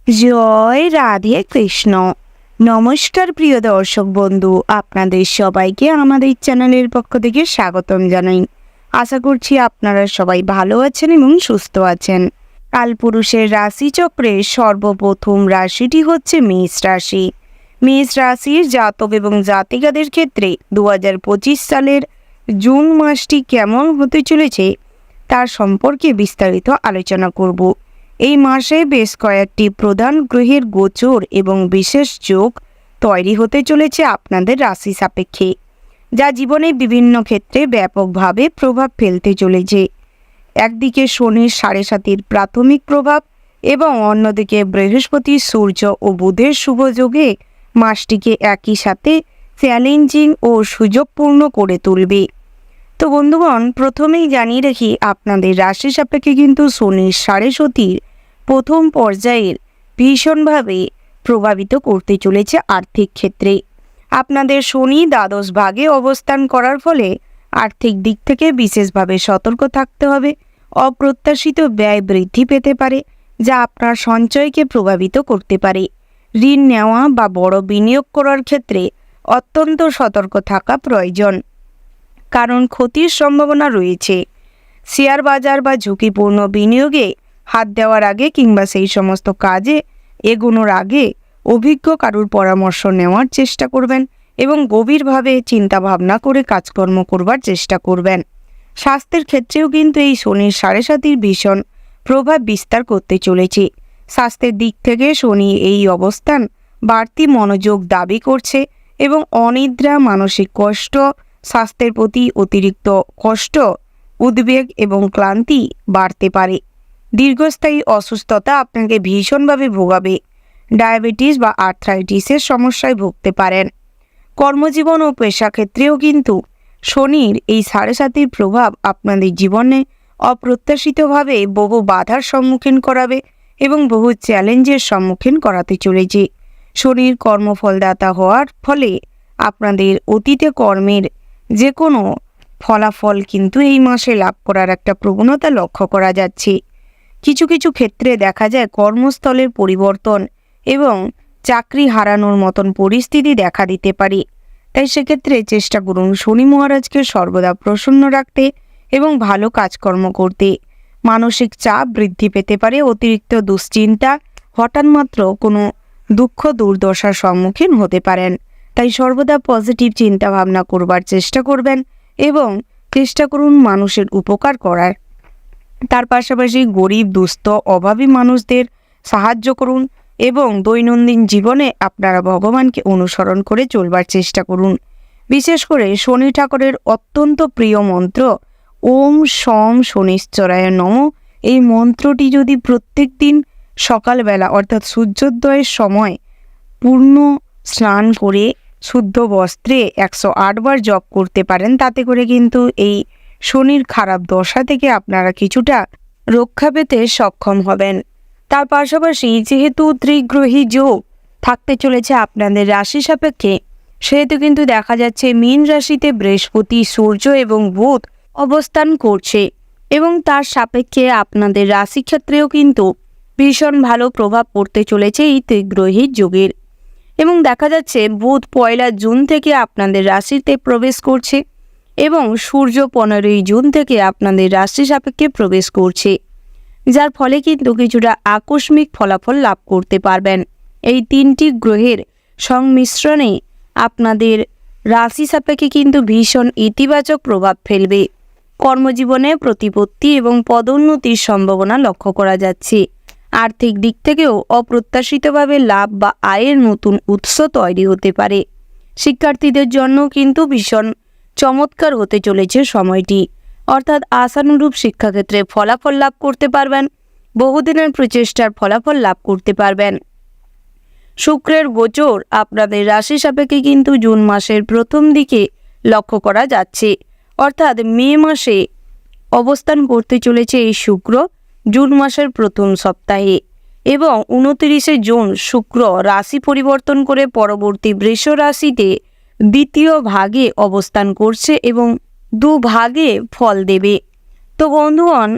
জয় রাধে কৃষ্ণ। নমস্কার প্রিয় দর্শক বন্ধু, আপনাদের সবাইকে আমাদের চ্যানেলের পক্ষ থেকে স্বাগতম জানাই। আশা করছি আপনারা সবাই ভালো আছেন এবং সুস্থ আছেন। কালপুরুষের রাশিচক্রে সর্বপ্রথম রাশিটি হচ্ছে মেষ রাশি। মেষ রাশির জাতক এবং জাতিকাদের ক্ষেত্রে 2025 সালের জুন মাসটি কেমন হতে চলেছে তার সম্পর্কে বিস্তারিত আলোচনা করব। এই মাসে বেশ কয়েকটি প্রধান গ্রহের গোচর এবং বিশেষ যোগ তৈরি হতে চলেছে আপনাদের রাশি সাপেক্ষে, যা জীবনে বিভিন্ন ক্ষেত্রে ব্যাপকভাবে প্রভাব ফেলতে চলেছে। একদিকে শনির 7.5 প্রাথমিক প্রভাব এবং অন্যদিকে বৃহস্পতি, সূর্য ও বুধের শুভযোগে মাসটিকে একই সাথে চ্যালেঞ্জিং ও সুযোগপূর্ণ করে তুলবে। তো বন্ধুগণ, প্রথমেই জানিয়ে রাখি আপনাদের রাশি সাপেক্ষে কিন্তু শনির 7.5 প্রথম পর্যায়ের ভীষণভাবে প্রভাবিত করতে চলেছে আর্থিক ক্ষেত্রে। আপনাদের শনি দ্বাদশ ভাগে অবস্থান করার ফলে আর্থিক দিক থেকে বিশেষভাবে সতর্ক থাকতে হবে। অপ্রত্যাশিত ব্যয় বৃদ্ধি পেতে পারে, যা আপনার সঞ্চয়কে প্রভাবিত করতে পারে। ঋণ নেওয়া বা বড় বিনিয়োগ করার ক্ষেত্রে অত্যন্ত সতর্ক থাকা প্রয়োজন, কারণ ক্ষতির সম্ভাবনা রয়েছে। শেয়ার বাজার বা ঝুঁকিপূর্ণ বিনিয়োগে হাত দেওয়ার আগে কিংবা সেই সমস্ত কাজে এগোনোর আগে অভিজ্ঞ কারুর পরামর্শ নেওয়ার চেষ্টা করবেন এবং গভীরভাবে চিন্তা ভাবনা করে কাজকর্ম করবার চেষ্টা করবেন। স্বাস্থ্যের ক্ষেত্রেও কিন্তু এই শনির 7.5 ভীষণ প্রভাব বিস্তার করতে চলেছে। স্বাস্থ্যের দিক থেকে শনি এই অবস্থান বাড়তি মনোযোগ দাবি করছে এবং অনিদ্রা, মানসিক কষ্ট, স্বাস্থ্যের প্রতি অতিরিক্ত কষ্ট, উদ্বেগ এবং ক্লান্তি বাড়তে পারে। দীর্ঘস্থায়ী অসুস্থতা আপনাকে ভীষণভাবে ভোগাবে। ডায়াবেটিস বা আর্থ্রাইটিসের সমস্যায় ভুগতে পারেন। কর্মজীবন ও পেশাক্ষেত্রেও কিন্তু শনির এই 7.5 প্রভাব আপনাদের জীবনে অপ্রত্যাশিতভাবে বহু বাধার সম্মুখীন করাবে এবং বহু চ্যালেঞ্জের সম্মুখীন করাতে চলেছে। শনির কর্মফলদাতা হওয়ার ফলে আপনাদের অতীতে কর্মের যে কোনো ফলাফল কিন্তু এই মাসে লাভ করার একটা প্রবণতা লক্ষ্য করা যাচ্ছে। কিছু কিছু ক্ষেত্রে দেখা যায় কর্মস্থলের পরিবর্তন এবং চাকরি হারানোর মতন পরিস্থিতি দেখা দিতে পারে। তাই সেক্ষেত্রে চেষ্টা করুন শনি মহারাজকে সর্বদা প্রসন্ন রাখতে এবং ভালো কাজকর্ম করতে। মানসিক চাপ বৃদ্ধি পেতে পারে, অতিরিক্ত দুশ্চিন্তা, হঠাৎ মাত্র কোনো দুঃখ দুর্দশার সম্মুখীন হতে পারেন। তাই সর্বদা পজিটিভ চিন্তা ভাবনা করবার চেষ্টা করবেন এবং চেষ্টা করুন মানুষের উপকার করার। তার পাশাপাশি গরিব, দুস্থ, অভাবী মানুষদের সাহায্য করুন এবং দৈনন্দিন জীবনে আপনারা ভগবানকে অনুসরণ করে চলবার চেষ্টা করুন। বিশেষ করে শনি ঠাকুরের অত্যন্ত প্রিয় মন্ত্র ওম শম শনিশ্চরায় নমঃ, এই মন্ত্রটি যদি প্রত্যেক দিন সকালবেলা অর্থাৎ সূর্যোদয়ের সময় পূর্ণ স্নান করে শুদ্ধ বস্ত্রে 108 বার জপ করতে পারেন, তাতে করে কিন্তু এই শনির খারাপ দশা থেকে আপনারা কিছুটা রক্ষা পেতে সক্ষম হবেন। তার পাশাপাশি যেহেতু ত্রিগ্রহী যোগ থাকতে চলেছে আপনাদের রাশি সাপেক্ষে, সেহেতু কিন্তু দেখা যাচ্ছে মীন রাশিতে বৃহস্পতি, সূর্য এবং বুধ অবস্থান করছে এবং তার সাপেক্ষে আপনাদের রাশি ক্ষেত্রেও কিন্তু ভীষণ ভালো প্রভাব পড়তে চলেছে এই ত্রিগ্রহী যোগের। এবং দেখা যাচ্ছে বুধ 1 জুন থেকে আপনাদের রাশিতে প্রবেশ করছে এবং সূর্য 15 জুন থেকে আপনাদের রাশি সাপেক্ষে প্রবেশ করছে, যার ফলে কিন্তু কিছুটা আকস্মিক ফলাফল লাভ করতে পারবেন। এই 3টি গ্রহের সংমিশ্রণে আপনাদের রাশি সাপেক্ষে কিন্তু ভীষণ ইতিবাচক প্রভাব ফেলবে। কর্মজীবনে প্রতিপত্তি এবং পদোন্নতির সম্ভাবনা লক্ষ্য করা যাচ্ছে। আর্থিক দিক থেকেও অপ্রত্যাশিতভাবে লাভ বা আয়ের নতুন উৎস তৈরি হতে পারে। শিক্ষার্থীদের জন্য কিন্তু ভীষণ চমৎকার হতে চলেছে সময়টি, অর্থাৎ আশানুরূপ শিক্ষাক্ষেত্রে ফলাফল লাভ করতে পারবেন, বহুদিনের প্রচেষ্টার ফলাফল লাভ করতে পারবেন। শুক্রের গোচর আপনাদের রাশি সাপেক্ষে কিন্তু জুন মাসের প্রথম দিকে লক্ষ্য করা যাচ্ছে, অর্থাৎ মে মাসে অবস্থান করতে চলেছে এই শুক্র জুন মাসের প্রথম সপ্তাহে এবং 29 জুন শুক্র রাশি পরিবর্তন করে পরবর্তী বৃষ রাশিতে দ্বিতীয় ভাগে অবস্থান করছে এবং 2 ভাগে ফল দেবে। তো বন্ধুগণ,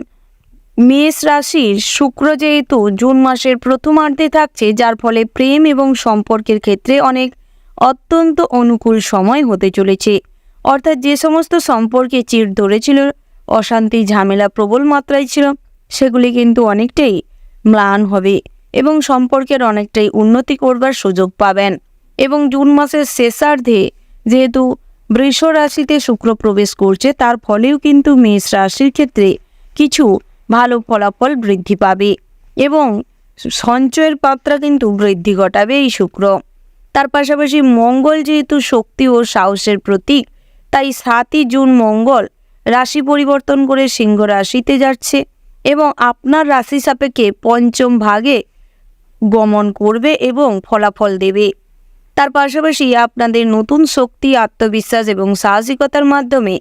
মেষ রাশির শুক্র যেহেতু জুন মাসের প্রথমার্ধে থাকছে, যার ফলে প্রেম এবং সম্পর্কের ক্ষেত্রে অত্যন্ত অনুকূল সময় হতে চলেছে। অর্থাৎ যে সমস্ত সম্পর্কে চিড় ধরেছিল, অশান্তি ঝামেলা প্রবল মাত্রায় ছিল, সেগুলি কিন্তু অনেকটাই ম্লান হবে এবং সম্পর্কের অনেকটাই উন্নতি করবার সুযোগ পাবেন। এবং জুন মাসের শেষার্ধে যেহেতু বৃষ রাশিতে শুক্র প্রবেশ করছে, তার ফলেও কিন্তু মেষ রাশির ক্ষেত্রে কিছু ভালো ফলাফল বৃদ্ধি পাবে এবং সঞ্চয়ের মাত্রা কিন্তু বৃদ্ধি ঘটাবে এই শুক্র। তার পাশাপাশি মঙ্গল যেহেতু শক্তি ও সাহসের প্রতীক, তাই 7ই জুন মঙ্গল রাশি পরিবর্তন করে সিংহ রাশিতে যাচ্ছে এবং আপনার রাশি সাপেক্ষে পঞ্চম ভাগে গমন করবে এবং ফলাফল দেবে। তার পাশাপাশি আপনাদের নতুন শক্তি, আত্মবিশ্বাস এবং সাহসিকতার মাধ্যমে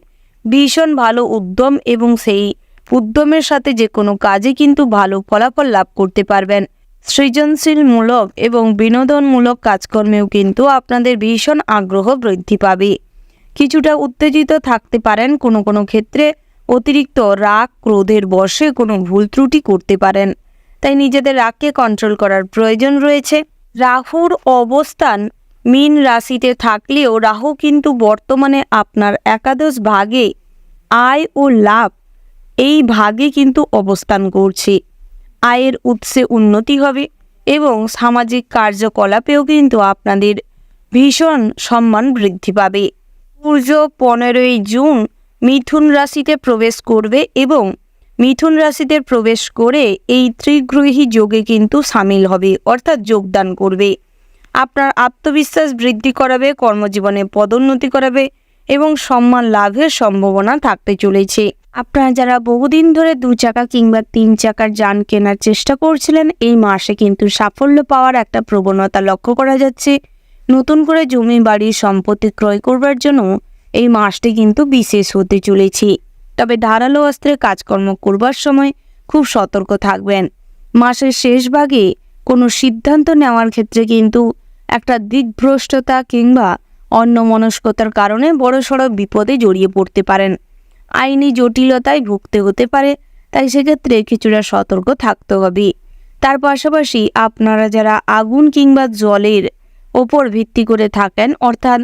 ভীষণ ভালো উদ্যম এবং সেই উদ্যমের সাথে যে কোনো কাজে কিন্তু ভালো ফলাফল লাভ করতে পারবেন। সৃজনশীলমূলক এবং বিনোদনমূলক কাজকর্মেও কিন্তু আপনাদের ভীষণ আগ্রহ বৃদ্ধি পাবে। কিছুটা উত্তেজিত থাকতে পারেন, কোনো কোনো ক্ষেত্রে অতিরিক্ত রাগ ক্রোধের বশে কোনো ভুল ত্রুটি করতে পারেন, তাই নিজেদের রাগকে কন্ট্রোল করার প্রয়োজন রয়েছে। রাহুর অবস্থান মীন রাশিতে থাকলেও রাহু কিন্তু বর্তমানে আপনার একাদশ ভাগে আয় ও লাভ এই ভাগে কিন্তু অবস্থান করছে। আয়ের উৎসে উন্নতি হবে এবং সামাজিক কার্যকলাপেও কিন্তু আপনাদের ভীষণ সম্মান বৃদ্ধি পাবে। সূর্য 15ই জুন মিথুন রাশিতে প্রবেশ করবে এবং মিথুন রাশিতে প্রবেশ করে এই ত্রিগ্রহী যোগে কিন্তু সামিল হবে, অর্থাৎ যোগদান করবে। আপনার আত্মবিশ্বাস বৃদ্ধি করাবে, কর্মজীবনে পদোন্নতি করাবে এবং সম্মান লাভের সম্ভাবনা থাকতে চলেছে। আপনারা যারা বহুদিন ধরে 2 চাকা কিংবা 3 চাকার যান কেনার চেষ্টা করছিলেন, এই মাসে কিন্তু সাফল্য পাওয়ার একটা প্রবণতা লক্ষ্য করা যাচ্ছে। নতুন করে জমি বাড়ি সম্পত্তি ক্রয় করবার জন্য এই মাসটি কিন্তু বিশেষ হতে চলেছে। তবে ধারালো অস্ত্রে কাজকর্ম করবার সময় খুব সতর্ক থাকবেন। মাসের শেষ ভাগে কোনো সিদ্ধান্ত নেওয়ার ক্ষেত্রে কিন্তু একটা দিকভ্রষ্টতা কিংবা অন্যমনস্কতার কারণে বড়সড় বিপদে জড়িয়ে পড়তে পারেন। আইনি জটিলতায় ভুগতে হতে পারে, তাই সেক্ষেত্রে কিছুটা সতর্ক থাকতে হবে। তার পাশাপাশি আপনারা যারা আগুন কিংবা জলের ওপর ভিত্তি করে থাকেন, অর্থাৎ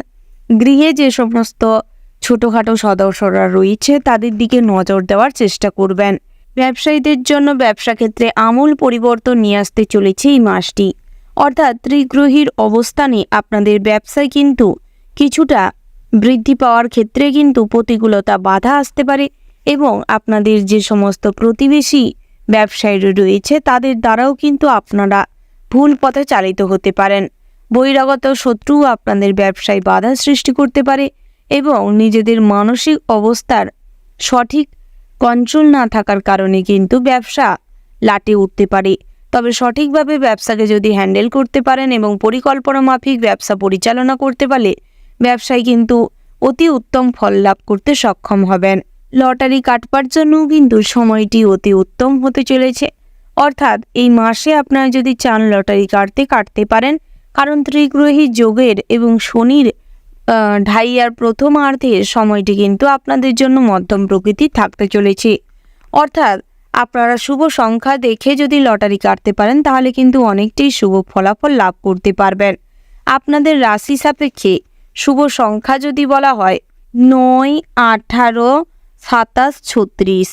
গৃহে যে সমস্ত ছোটোখাটো সদস্যরা রয়েছে, তাদের দিকে নজর দেওয়ার চেষ্টা করবেন। ব্যবসায়ীদের জন্য ব্যবসা ক্ষেত্রে আমূল পরিবর্তন নিয়ে আসতে চলেছে এই মাসটি। অর্থাৎ ত্রিগ্রহীর অবস্থানে আপনাদের ব্যবসায় কিন্তু কিছুটা বৃদ্ধি পাওয়ার ক্ষেত্রে কিন্তু প্রতিকূলতা বাধা আসতে পারে এবং আপনাদের যে সমস্ত প্রতিবেশী ব্যবসায়ীরা রয়েছে, তাদের দ্বারাও কিন্তু আপনারা ভুল পথে চালিত হতে পারেন। বহিরাগত শত্রু আপনাদের ব্যবসায় বাধা সৃষ্টি করতে পারে এবং নিজেদের মানসিক অবস্থার সঠিক কন্ট্রোল না থাকার কারণে কিন্তু ব্যবসা লাটে উঠতে পারে। তবে সঠিকভাবে ব্যবসাকে যদি হ্যান্ডেল করতে পারেন এবং পরিকল্পনা মাফিক ব্যবসা পরিচালনা করতে পারলে ব্যবসায় কিন্তু অতি উত্তম ফল লাভ করতে সক্ষম হবেন। লটারি কাটবার জন্যও কিন্তু সময়টি অতি উত্তম হতে চলেছে। অর্থাৎ এই মাসে আপনারা যদি চান লটারি কাটতে পারেন, কারণ ত্রিগ্রহী যোগের এবং শনির ঢাইয়ার প্রথমার্ধের সময়টি কিন্তু আপনাদের জন্য মধ্যম প্রকৃতির থাকতে চলেছে। অর্থাৎ আপনারা শুভ সংখ্যা দেখে যদি লটারি কাটতে পারেন, তাহলে কিন্তু অনেকটাই শুভ ফলাফল লাভ করতে পারবেন। আপনাদের রাশি সাপেক্ষে শুভ সংখ্যা যদি বলা হয় 9, 18, 27, 36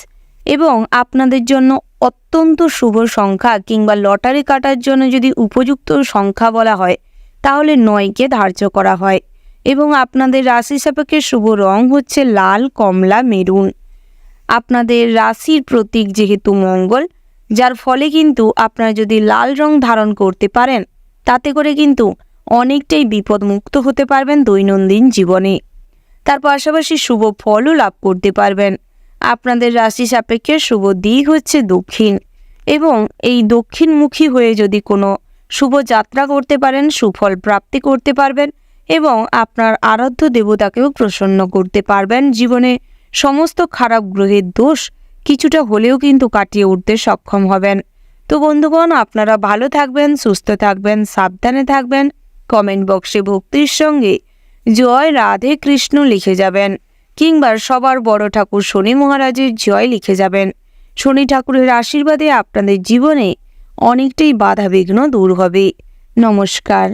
এবং আপনাদের জন্য অত্যন্ত শুভ সংখ্যা কিংবা লটারি কাটার জন্য যদি উপযুক্ত সংখ্যা বলা হয়, তাহলে 9কে ধার্য করা হয় এবং আপনাদের রাশি সাপেক্ষে শুভ রং হচ্ছে লাল, কমলা, মেরুন। আপনাদের রাশির প্রতীক যেহেতু মঙ্গল, যার ফলে কিন্তু আপনারা যদি লাল রং ধারণ করতে পারেন, তাতে করে কিন্তু অনেকটাই বিপদমুক্ত হতে পারবেন দৈনন্দিন জীবনে। তার পাশাপাশি শুভ ফলও লাভ করতে পারবেন। আপনাদের রাশি সাপেক্ষে শুভ দিক হচ্ছে দক্ষিণ এবং এই দক্ষিণমুখী হয়ে যদি কোনো শুভ যাত্রা করতে পারেন, সুফল প্রাপ্তি করতে পারবেন এবং আপনার আরাধ্য দেবতাকেও প্রসন্ন করতে পারবেন। জীবনে সমস্ত খারাপ গ্রহের দোষ কিছুটা হলেও কিন্তু কাটিয়ে উঠতে সক্ষম হবেন। তো বন্ধুগণ, আপনারা ভালো থাকবেন, সুস্থ থাকবেন, সাবধানে থাকবেন। কমেন্ট বক্সে ভক্তির সঙ্গে জয় রাধে কৃষ্ণ লিখে যাবেন কিংবা সবার বড় ঠাকুর শনি মহারাজের জয় লিখে যাবেন। শনি ঠাকুরের আশীর্বাদে আপনাদের জীবনে অনেকটাই বাধা বিঘ্ন দূর হবে। নমস্কার।